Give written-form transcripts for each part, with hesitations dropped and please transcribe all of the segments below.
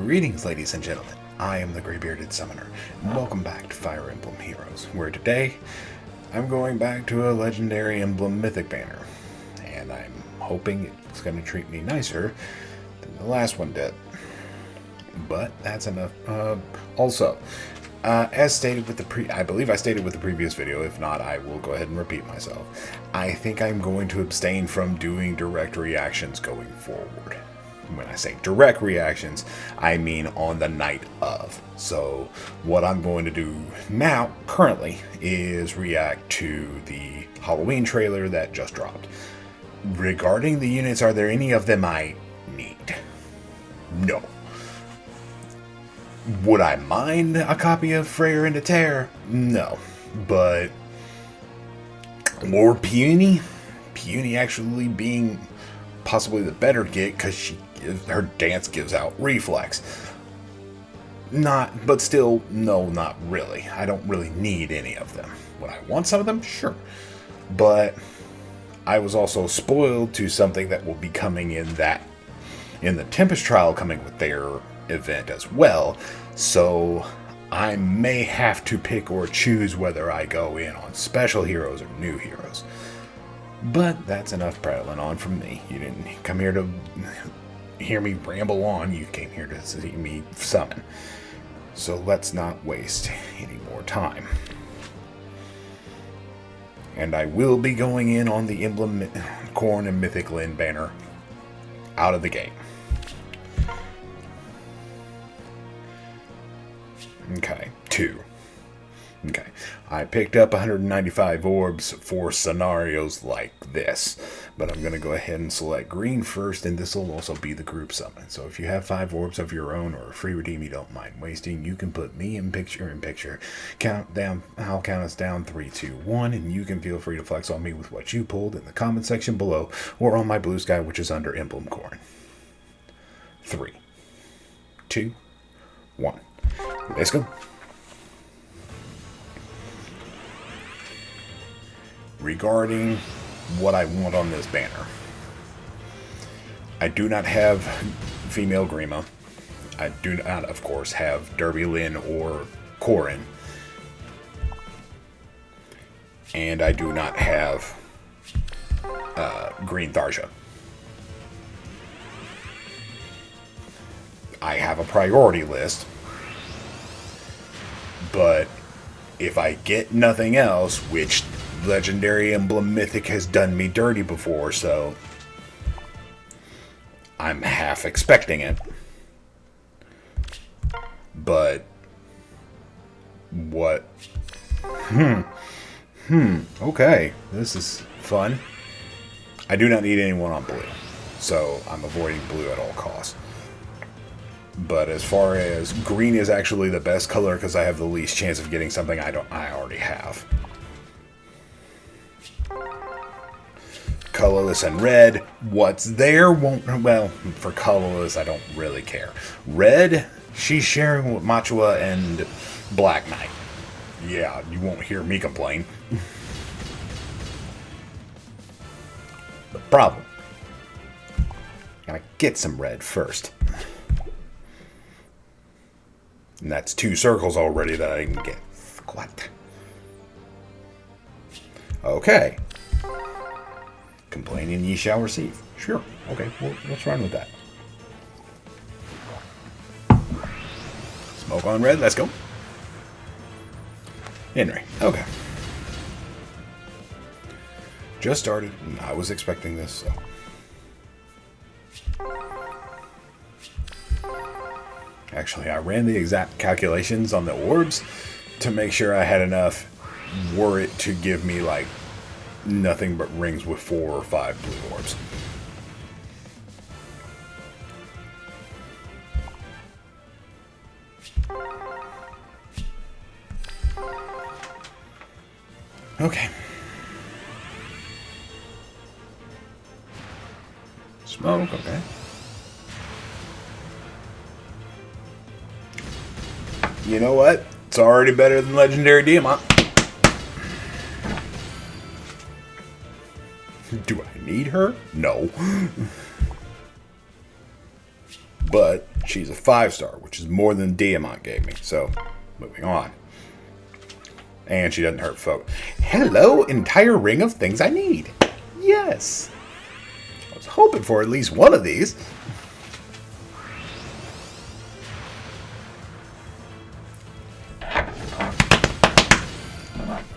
Greetings, ladies and gentlemen. I am the Grey-Bearded Summoner, and welcome back to Fire Emblem Heroes, where today I'm going back to a Legendary Emblem Mythic banner, and I'm hoping it's going to treat me nicer than the last one did. But that's enough. As stated with I believe I stated with the previous video. If not, I will go ahead and repeat myself. I think I'm going to abstain from doing direct reactions going forward. When I say direct reactions, I mean on the night of. So what I'm going to do now, currently, is react to the Halloween trailer that just dropped. Regarding the units, are there any of them I need? No. Would I mind a copy of Freyr and Tear? No. But more Peony? Peony actually being possibly the better get because her dance gives out reflex. But still, no, not really. I don't really need any of them. Would I want some of them? Sure. But I was also spoiled to something that will be coming in the Tempest trial coming with their event as well. So I may have to pick or choose whether I go in on special heroes or new heroes. But that's enough prattling on from me. You didn't come here to hear me ramble on. You came here to see me summon. So let's not waste any more time. And I will be going in on the Emblem, Corrin, and Mythic Lyn banner out of the gate. Okay, 2. Okay, I picked up 195 orbs for scenarios like this, but I'm going to go ahead and select green first, and this will also be the group summon. So if you have 5 orbs of your own or a free redeem you don't mind wasting, you can put me in picture. Count down. I'll count us down 3, 2, 1, and you can feel free to flex on me with what you pulled in the comment section below or on my blue sky, which is under Emblem Corrin. 3, 2, 1. Let's go. Regarding what I want on this banner, I do not have female Grima. I do not, of course, have Derby Lyn or Corrin. And I do not have Green Tharja. I have a priority list. But if I get nothing else, which Legendary Emblem Mythic has done me dirty before, so I'm half expecting it. But what? Okay, this is fun. I do not need anyone on blue, so I'm avoiding blue at all costs. But as far as green is actually the best color because I have the least chance of getting something I already have. Colorless and red, what's there won't, well, for colorless I don't really care. Red, she's sharing with Machua and Black Knight. Yeah, you won't hear me complain. The problem, gotta get some red first. And that's 2 circles already that I didn't get. What? Okay. Complaining ye shall receive. Sure. Okay, well, let's run with that. Smoke on red, let's go. Henry. Okay. Just started. I was expecting this, so. Actually, I ran the exact calculations on the orbs to make sure I had enough were it to give me, like, nothing but rings with 4 or 5 blue orbs. Okay. Smoke, okay. You know what? It's already better than Legendary Diamant. Do I need her? No. But She's a 5-star, which is more than Diamant gave me. So, moving on. And she doesn't hurt folk. Hello, entire ring of things I need. Yes. I was hoping for at least one of these.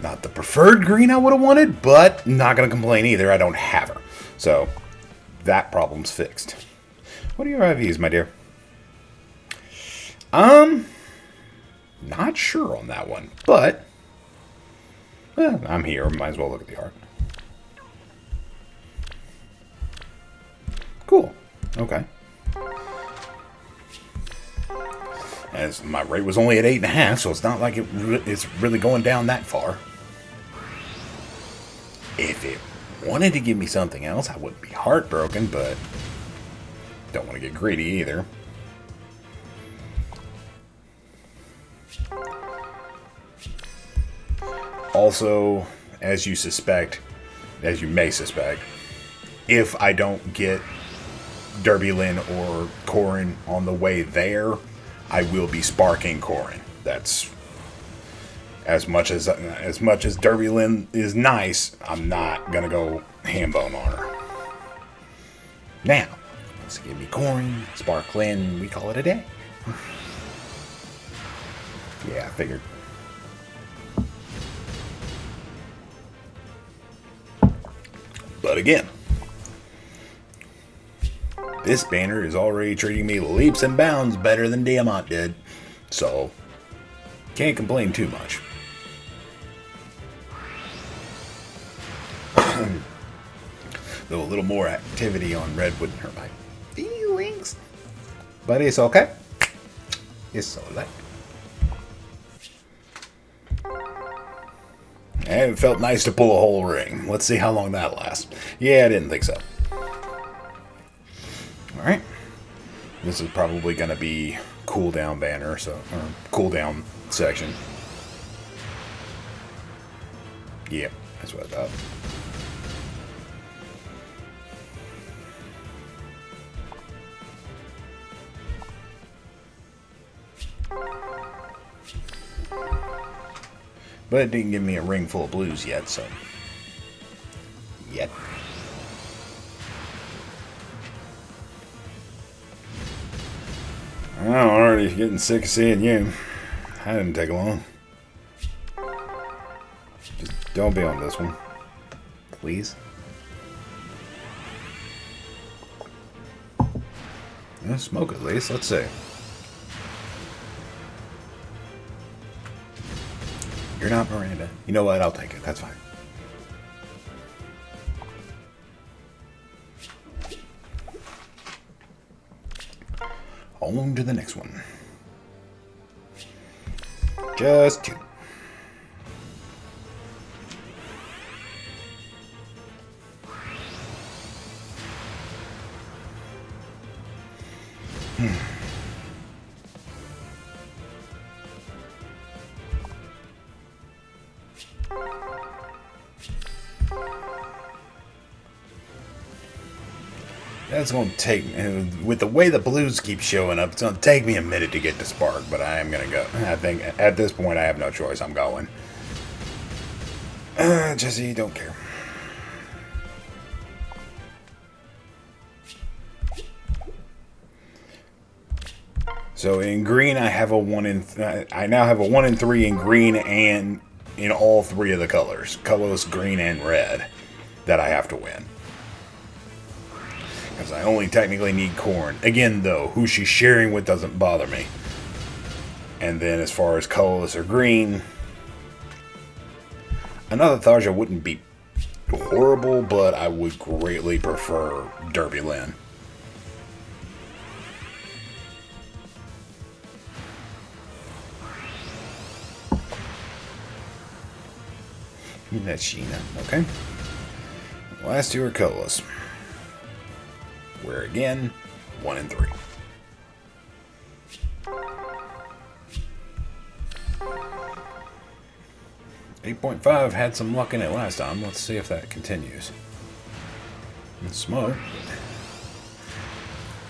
Not the preferred green I would have wanted, but not going to complain either. I don't have her. So, that problem's fixed. What are your IVs, my dear? Not sure on that one, but I'm here. Might as well look at the art. Cool. Okay. As my rate was only at 8.5, so it's not like it's really going down that far. If it wanted to give me something else, I wouldn't be heartbroken, but don't want to get greedy either. Also, as you may suspect, if I don't get Derby Lynn or Corrin on the way there, I will be sparking Corrin. That's as much as Derby Lynn is nice, I'm not gonna go ham bone on her. Now, let's give me Corrin, spark Lynn, we call it a day. Yeah, I figured. But again, this banner is already treating me leaps and bounds better than Diamant did. So, can't complain too much. Though a little more activity on red wouldn't hurt my feelings. But it's okay. It's alright. And it felt nice to pull a whole ring. Let's see how long that lasts. Yeah, I didn't think so. Alright. This is probably going to be cooldown banner, so cooldown section. Yeah, that's what I thought. But it didn't give me a ring full of blues yet, so... Yet. I'm already getting sick of seeing you. That didn't take long. Just don't be on this one. Please. Yeah, smoke at least. Let's see. You're not Miranda. You know what? I'll take it. That's fine. On to the next one. Just 2. That's going to take, with the way the blues keep showing up, it's going to take me a minute to get to Spark, but I am going to go. I think at this point I have no choice. I'm going. Jesse, don't care. So in green, I have a 1 in. I now have a 1 in 3 in green and in all 3 of the colors, colorless, green, and red, that I have to win. Because I only technically need Corrin. Again, though, who she's sharing with doesn't bother me. And then as far as colorless or green, another Tharja wouldn't be horrible, but I would greatly prefer Derby Lynn. That's Sheena. Okay. The last 2 are colorless. Where again, 1 in 3. .5 had some luck in it last time. Let's see if that continues. And smoke.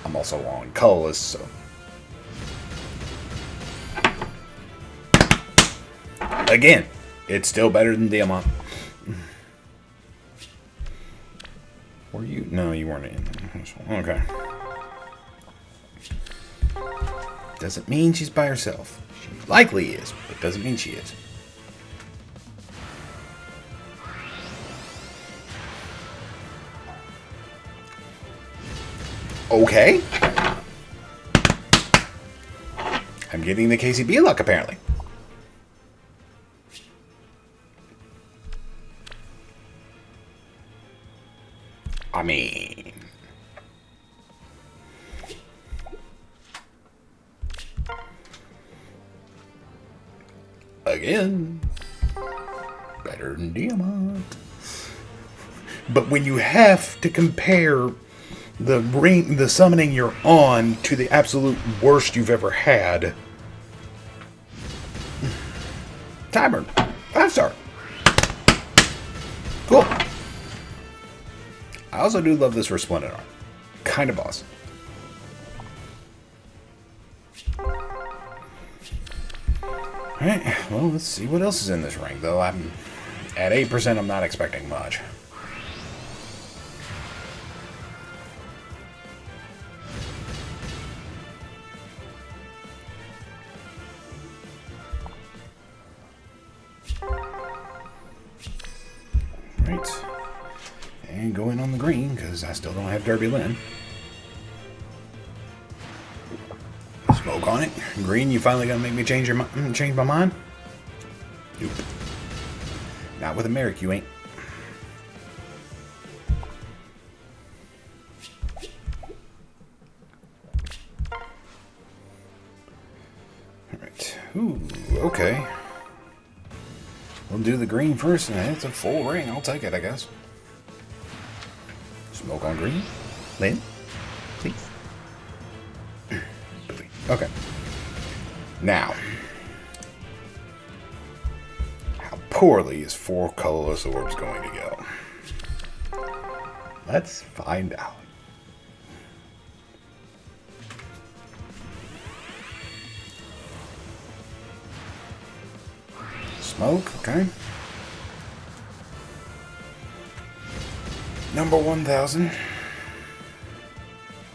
I'm also on colorless, so Again, it's still better than Diamant. Were you? No, you weren't in this one. Okay. Doesn't mean she's by herself. She likely is, but doesn't mean she is. Okay. I'm getting the KCB luck, apparently. I mean... Again, better than Diamant. But when you have to compare the summoning you're on to the absolute worst you've ever had... Timer. 5-star. Cool. I also do love this resplendent art. Kind of awesome. Alright, well, let's see what else is in this ring, though. I'm at 8%, I'm not expecting much. Right. And going on the green, because I still don't have Derby Lynn. Smoke on it. Green, you finally gonna make me change my mind? Nope. Not with a Merrick, you ain't. Alright. Ooh, okay. We'll do the green first, and it's a full ring. I'll take it, I guess. Smoke on green. Lynn, please. Okay. Now, how poorly is 4 colorless orbs going to go? Let's find out. Smoke, okay. Number 1000.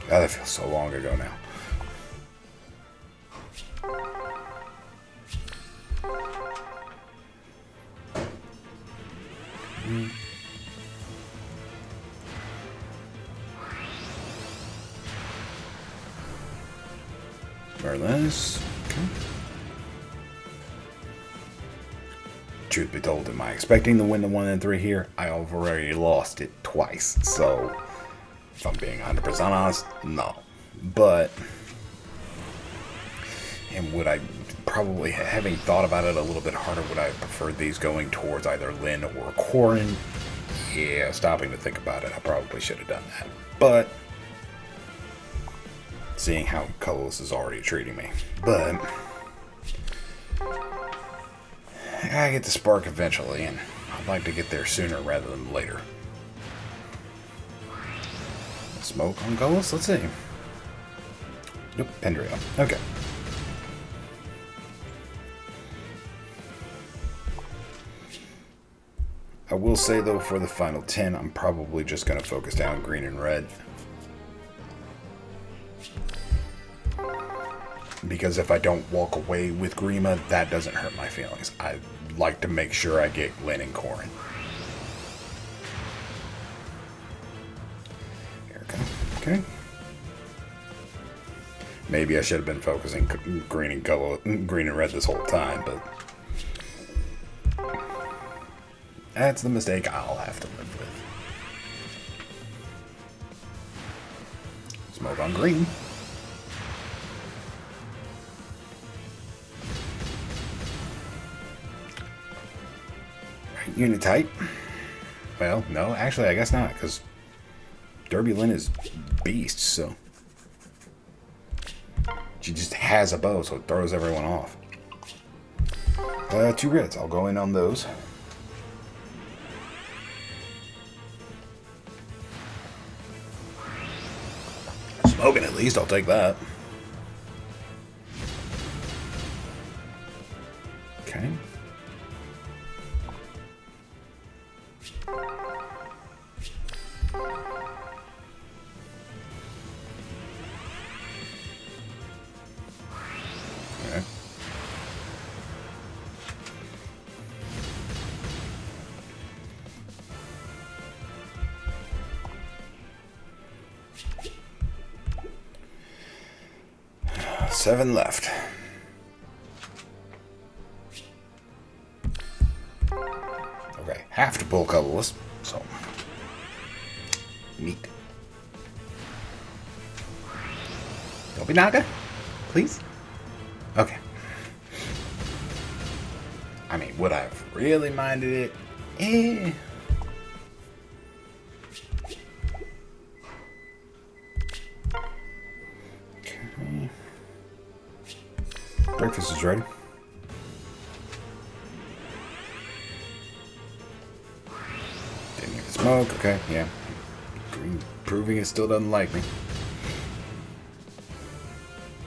God, that feels so long ago now. Merlin's. Okay. Truth be told, am I expecting to win the 1 and 3 here? I have already lost it twice, so if I'm being 100% honest, no. But, and would I probably, having thought about it a little bit harder, would I have preferred these going towards either Lynn or Corrin? Yeah, stopping to think about it, I probably should have done that. But, seeing how colorless is already treating me. But, I gotta get the spark eventually, and I'd like to get there sooner rather than later. Smoke on colorless? Let's see. Nope, Pendrio. Okay. I will say, though, for the final 10, I'm probably just going to focus down green and red. Because if I don't walk away with Grima, that doesn't hurt my feelings. I like to make sure I get Lynn and Corrin. Here we go. Okay. Maybe I should have been focusing green and red this whole time, but that's the mistake I'll have to live with. Smoke on green. Unit type. Well, no, actually, I guess not, because Derby Lynn is beast, so she just has a bow, so it throws everyone off. 2 reds. I'll go in on those. Smoking, at least. I'll take that. Okay. 7 left. Okay, have to pull colorless, so neat. Don't be Naga, please. Okay. I mean, would I have really minded it? Eh. Okay. Breakfast is ready. Didn't get the smoke. Okay, yeah. Green proving it still doesn't like me.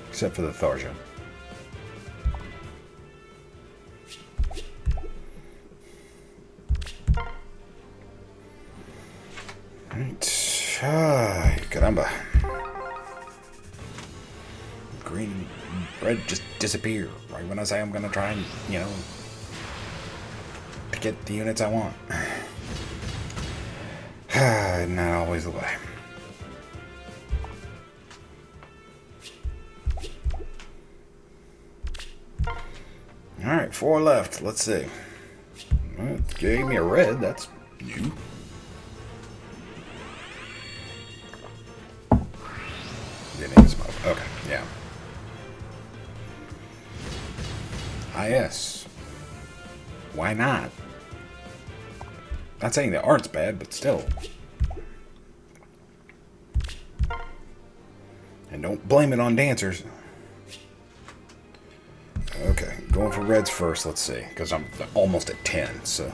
Except for the Tharja. Right. Caramba. Green red just disappear right when I say I'm gonna try and, you know, to get the units I want. Not always the way. Alright, 4 left. Let's see. Well, it gave me a red. That's new. Didn't even smoke. Okay, yeah. Yes. Why not? Not saying the art's bad, but still. And don't blame it on dancers. Okay, going for reds first, let's see. Because I'm almost at 10, so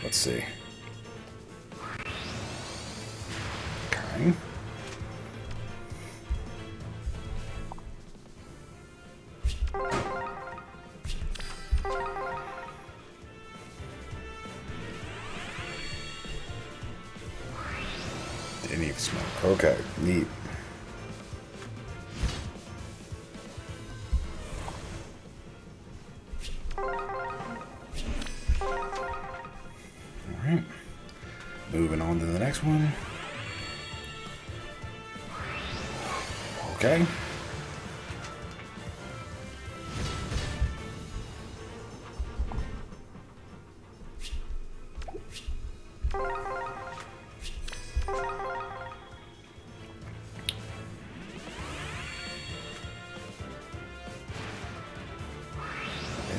let's see. Okay. Didn't even smoke. Okay, neat. Alright. Moving on to the next one. Okay.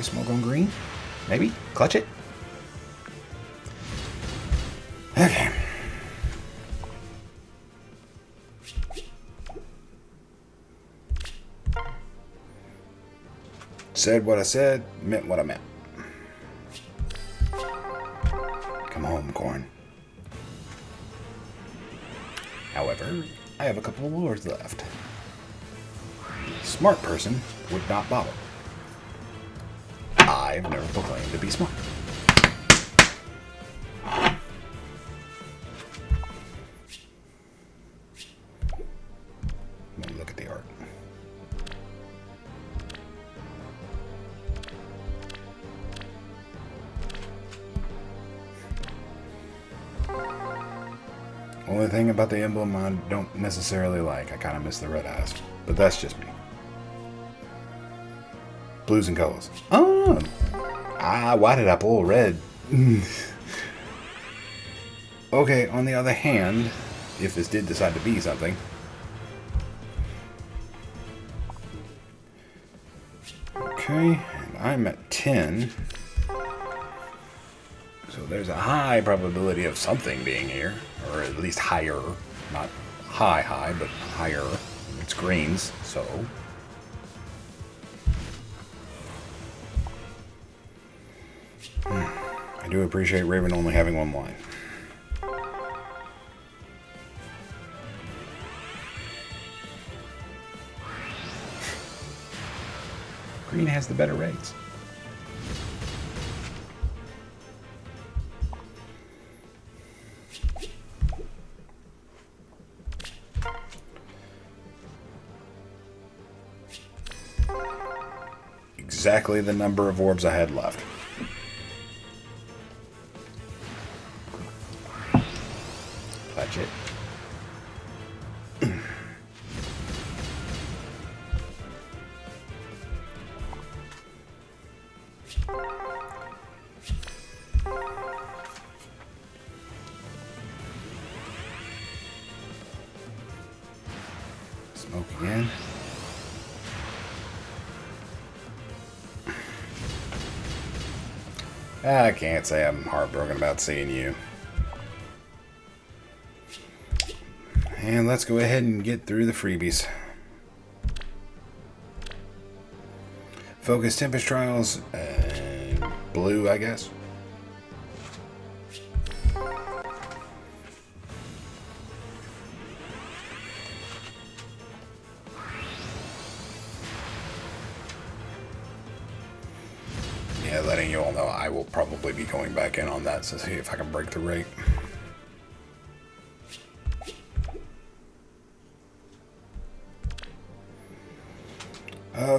Smoke on green? Maybe? Clutch it? Okay. Said what I said, meant what I meant. Come home, Corrin. However, I have a couple of lures left. The smart person would not bother. I've never proclaimed to be smart. Look at the art. Only thing about the emblem I don't necessarily like. I kind of miss the red eyes, but that's just me. Blues and colors. Oh! Why did I pull red? Okay, on the other hand, if this did decide to be something. Okay, and I'm at 10. So there's a high probability of something being here, or at least higher. Not high, but higher. It's greens, so... I do appreciate Raven only having one line. Green has the better rates. Exactly the number of orbs I had left. Clutch it. Smoke again. I can't say I'm heartbroken about seeing you. And let's go ahead and get through the freebies. Focus Tempest Trials and blue, I guess. Yeah, letting you all know I will probably be going back in on that to see if I can break the rate.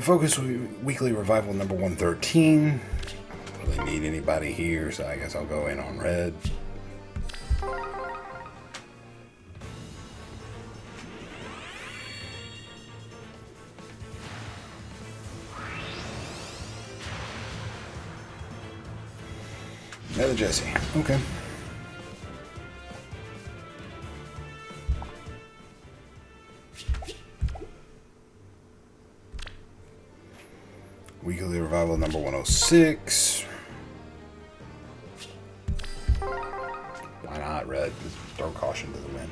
Focus Weekly Revival number 113. I don't really need anybody here, so I guess I'll go in on red. Another Jesse. Okay. Weekly Revival number 106. Why not red? Just throw caution to the wind.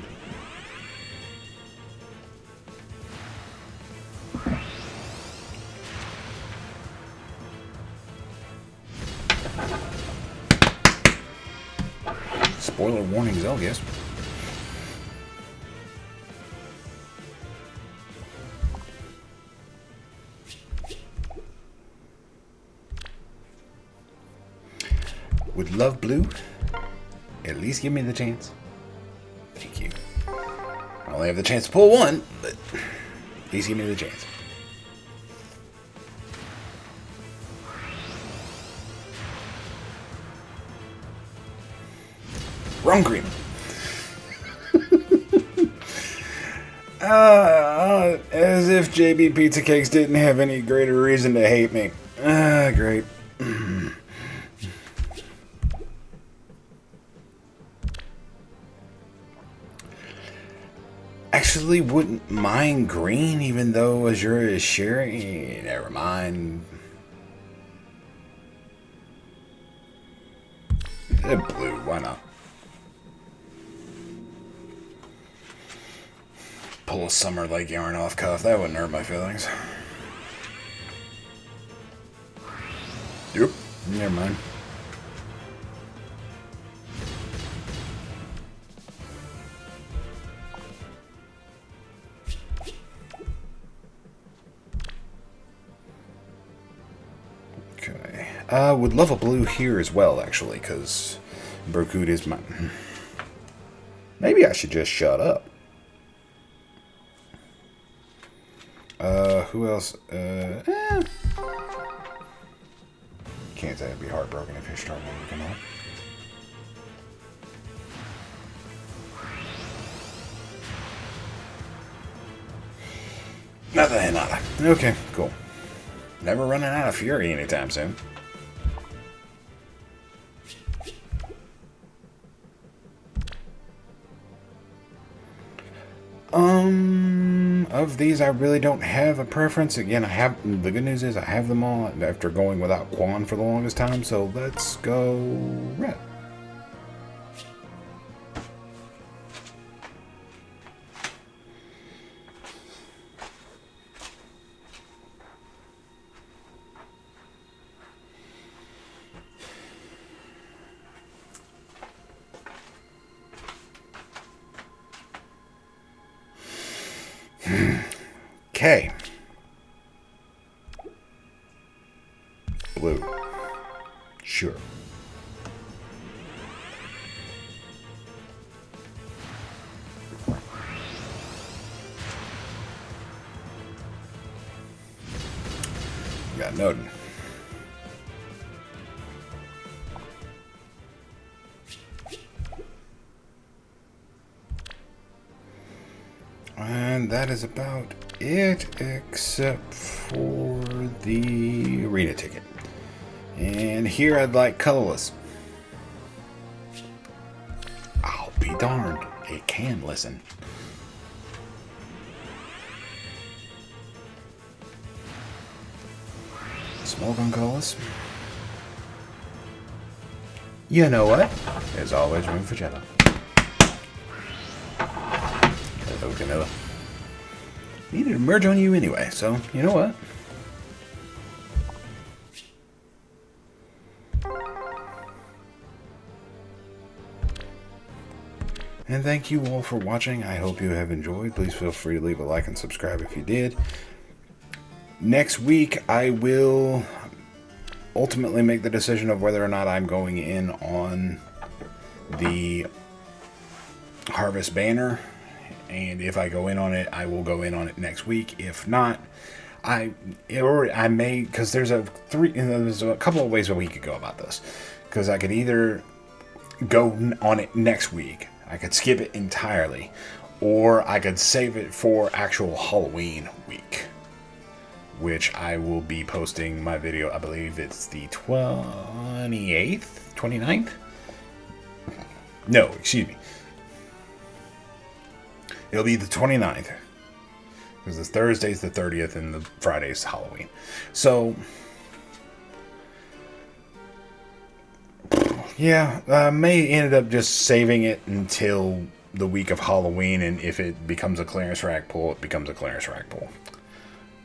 Spoiler warning, Zelgius. Would love blue. At least give me the chance. Thank you. I only have the chance to pull one, but at least give me the chance. Wrong green. As if JB Pizza Cakes didn't have any greater reason to hate me. Great. Actually wouldn't mind green, even though Azure is sharing. Never mind. Blue, why not? Pull a Summer Lake yarn off cuff. That wouldn't hurt my feelings. Yep. Never mind. Okay. Would love a blue here as well, actually, because Berkut is my... Maybe I should just shut up. Who else? Can't say I'd be heartbroken if Ishtar wanted to come out. Nothing, nada. Okay, cool. Never running out of fury anytime soon. Of these, I really don't have a preference. Again, the good news is I have them all after going without Quan for the longest time, so let's go red. Okay. Blue. Sure. Got Noden. And that is about it, except for the arena ticket. And here I'd like colorless. I'll be darned. It can listen. Smoke on colorless. You know what? There's always room for jello. Hello, Camilla. Needed to merge on you anyway, so you know what? And thank you all for watching. I hope you have enjoyed. Please feel free to leave a like and subscribe if you did. Next week, I will ultimately make the decision of whether or not I'm going in on the Harvest banner. And if I go in on it, I will go in on it next week. If not, I may, because there's a couple of ways that we could go about this. Because I could either go on it next week, I could skip it entirely, or I could save it for actual Halloween week, which I will be posting my video. I believe it's the 28th, 29th. No, excuse me. It'll be the 29th. Because the Thursday's the 30th and the Friday's Halloween. So, yeah, I may end up just saving it until the week of Halloween. And if it becomes a clearance rack pull, it becomes a clearance rack pull.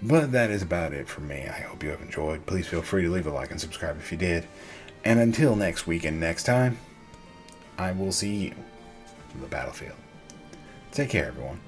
But that is about it for me. I hope you have enjoyed. Please feel free to leave a like and subscribe if you did. And until next week and next time, I will see you on the battlefield. Take care, everyone.